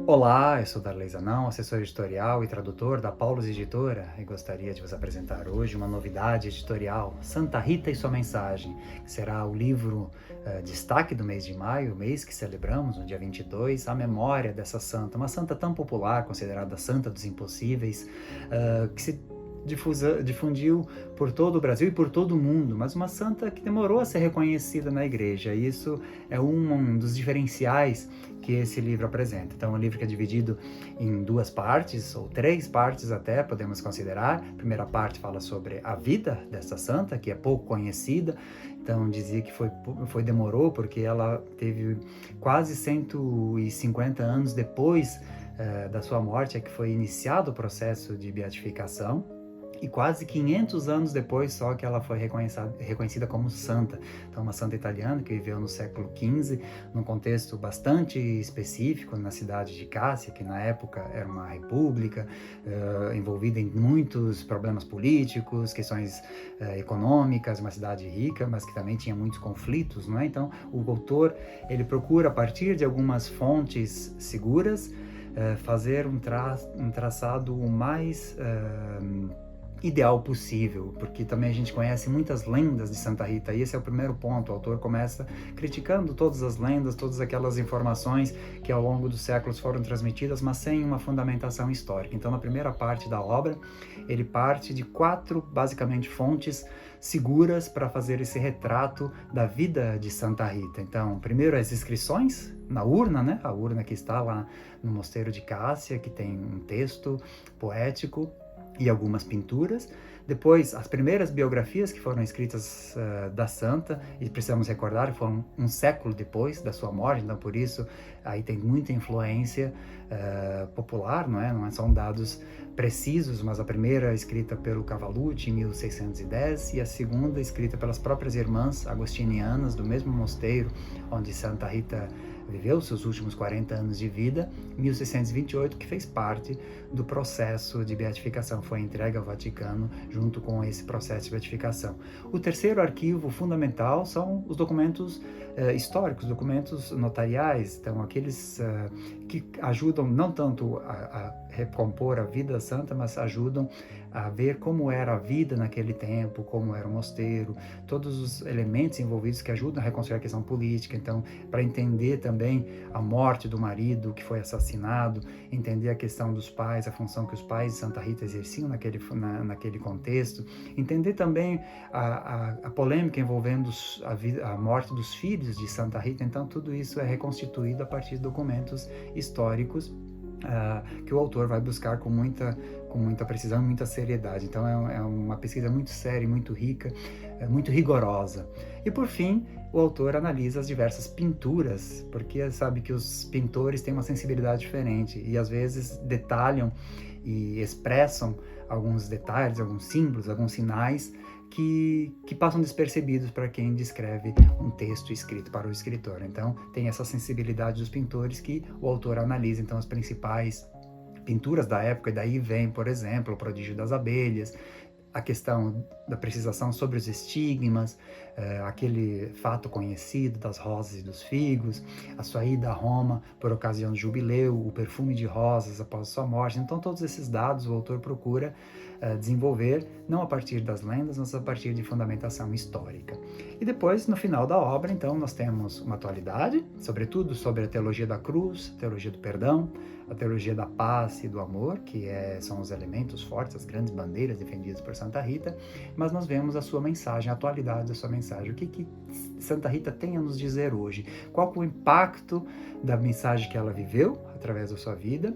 Olá, eu sou Darley Zanão, assessor editorial e tradutor da Paulus Editora, e gostaria de vos apresentar hoje uma novidade editorial, Santa Rita e sua Mensagem, que será o livro destaque do mês de maio, o mês que celebramos, no dia 22, a memória dessa santa, uma santa tão popular, considerada santa dos impossíveis, que se difundiu por todo o Brasil e por todo o mundo, mas uma santa que demorou a ser reconhecida na igreja. E isso é um dos diferenciais que esse livro apresenta. Então, é um livro que é dividido em duas partes, ou três partes até, podemos considerar. A primeira parte fala sobre a vida dessa santa, que é pouco conhecida. Então, dizia que demorou, porque ela teve quase 150 anos depois da sua morte, é que foi iniciado o processo de beatificação. E quase 500 anos depois só que ela foi reconhecida como santa. Então, uma santa italiana que viveu no século XV, num contexto bastante específico, na cidade de Cássia, que na época era uma república, envolvida em muitos problemas políticos, questões econômicas, uma cidade rica, mas que também tinha muitos conflitos, não é? Então, o autor, ele procura, a partir de algumas fontes seguras, fazer um traçado o mais ideal possível, porque também a gente conhece muitas lendas de Santa Rita, e esse é o primeiro ponto. O autor começa criticando todas as lendas, todas aquelas informações que ao longo dos séculos foram transmitidas, mas sem uma fundamentação histórica. Então, na primeira parte da obra, ele parte de 4, basicamente, fontes seguras para fazer esse retrato da vida de Santa Rita. Então, primeiro as inscrições na urna, né? A urna que está lá no mosteiro de Cássia, que tem um texto poético e algumas pinturas. Depois, as primeiras biografias que foram escritas da santa, e precisamos recordar que foram um século depois da sua morte, então por isso aí tem muita influência popular, não são dados precisos, mas a primeira escrita pelo Cavallucci em 1610 e a segunda escrita pelas próprias irmãs agostinianas do mesmo mosteiro onde Santa Rita viveu seus últimos 40 anos de vida, 1628, que fez parte do processo de beatificação, foi entregue ao Vaticano junto com esse processo de beatificação. O terceiro arquivo fundamental são os documentos históricos, documentos notariais, então aqueles que ajudam não tanto a recompor a vida santa, mas ajudam a ver como era a vida naquele tempo, como era o mosteiro, todos os elementos envolvidos que ajudam a reconstruir a questão política. Então, para entender também a morte do marido que foi assassinado, entender a questão dos pais, a função que os pais de Santa Rita exerciam naquele contexto, entender também a polêmica envolvendo a morte dos filhos de Santa Rita. Então, tudo isso é reconstituído a partir de documentos históricos que o autor vai buscar com muita precisão, muita seriedade. Então é uma pesquisa muito séria, muito rica, muito rigorosa. E por fim, o autor analisa as diversas pinturas, porque sabe que os pintores têm uma sensibilidade diferente e às vezes detalham e expressam alguns detalhes, alguns símbolos, alguns sinais que passam despercebidos para quem descreve um texto escrito para o escritor. Então, tem essa sensibilidade dos pintores que o autor analisa. Então, as principais pinturas da época, e daí vem, por exemplo, o Prodígio das Abelhas, a questão da precisação sobre os estigmas, aquele fato conhecido das rosas e dos figos, a sua ida a Roma por ocasião do jubileu, o perfume de rosas após sua morte. Então, todos esses dados o autor procura desenvolver, não a partir das lendas, mas a partir de fundamentação histórica. E depois, no final da obra, então, nós temos uma atualidade, sobretudo sobre a teologia da cruz, a teologia do perdão, a teologia da paz e do amor, que são os elementos fortes, as grandes bandeiras defendidas por Santa Rita, mas nós vemos a sua mensagem, a atualidade da sua mensagem. O que Santa Rita tem a nos dizer hoje? Qual o impacto da mensagem que ela viveu através da sua vida,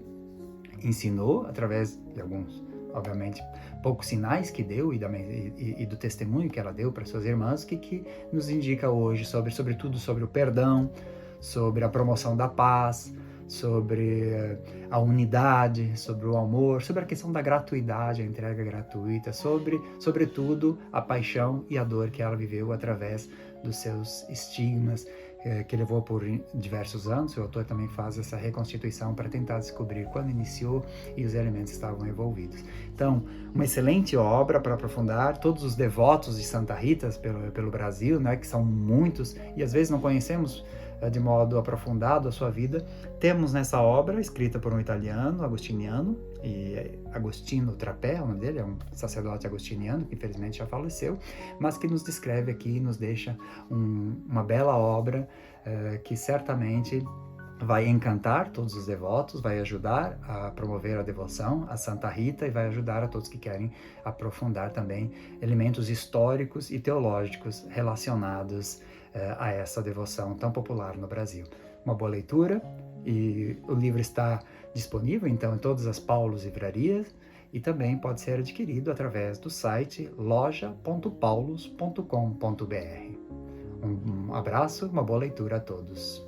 ensinou através de alguns, obviamente, poucos sinais que deu e do testemunho que ela deu para suas irmãs, que nos indica hoje sobretudo sobre o perdão, sobre a promoção da paz, sobre a unidade, sobre o amor, sobre a questão da gratuidade, a entrega gratuita, sobretudo a paixão e a dor que ela viveu através dos seus estigmas, que levou por diversos anos. O autor também faz essa reconstituição para tentar descobrir quando iniciou e os elementos que estavam envolvidos. Então, uma excelente obra para aprofundar todos os devotos de Santa Rita pelo Brasil, né, que são muitos, e às vezes não conhecemos de modo aprofundado a sua vida. Temos nessa obra, escrita por um italiano, agostiniano, e Agostino Trapé, o nome dele, é um sacerdote agostiniano que infelizmente já faleceu, mas que nos descreve aqui, nos deixa uma bela obra que certamente vai encantar todos os devotos, vai ajudar a promover a devoção a Santa Rita e vai ajudar a todos que querem aprofundar também elementos históricos e teológicos relacionados a essa devoção tão popular no Brasil. Uma boa leitura, e o livro está disponível então em todas as Paulos livrarias e também pode ser adquirido através do site loja.paulos.com.br. Um abraço, uma boa leitura a todos.